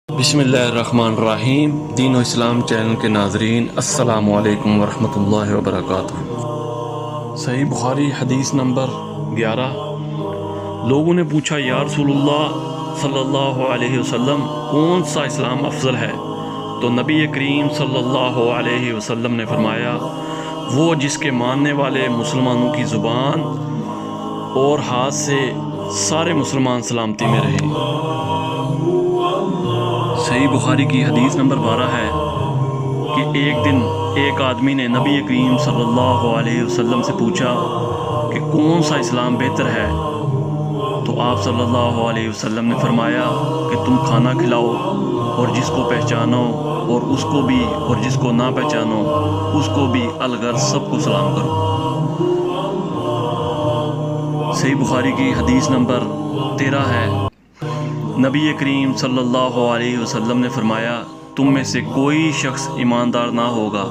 بسم اللہ الرحمن الرحیم۔ دین و اسلام چینل کے ناظرین، السلام علیکم ورحمۃ اللہ وبرکاتہ۔ صحیح بخاری حدیث نمبر 11۔ لوگوں نے پوچھا، یا رسول اللہ صلی اللہ علیہ وسلم، کون سا اسلام افضل ہے؟ تو نبی کریم صلی اللہ علیہ وسلم نے فرمایا، وہ جس کے ماننے والے مسلمانوں کی زبان اور ہاتھ سے سارے مسلمان سلامتی میں رہیں۔ صحیح بخاری کی حدیث نمبر 12 ہے کہ ایک دن ایک آدمی نے نبی کریم صلی اللہ علیہ وسلم سے پوچھا کہ کون سا اسلام بہتر ہے؟ تو آپ صلی اللہ علیہ وسلم نے فرمایا کہ تم کھانا کھلاؤ اور جس کو پہچانو اور اس کو بھی، اور جس کو نہ پہچانو اس کو بھی، الغرض سب کو سلام کرو۔ صحیح بخاری کی حدیث نمبر 13 ہے، نبی کریم صلی اللہ علیہ وسلم نے فرمایا، تم میں سے کوئی شخص ایماندار نہ ہوگا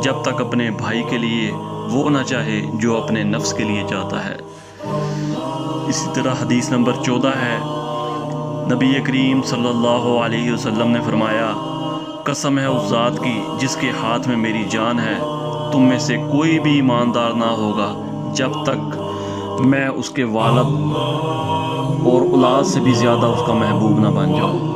جب تک اپنے بھائی کے لیے وہ نہ چاہے جو اپنے نفس کے لیے چاہتا ہے۔ اسی طرح حدیث نمبر 14 ہے، نبی کریم صلی اللہ علیہ وسلم نے فرمایا، قسم ہے اس ذات کی جس کے ہاتھ میں میری جان ہے، تم میں سے کوئی بھی ایماندار نہ ہوگا جب تک میں اس کے والد اور اولاد سے بھی زیادہ اس کا محبوب نہ بن جاؤں۔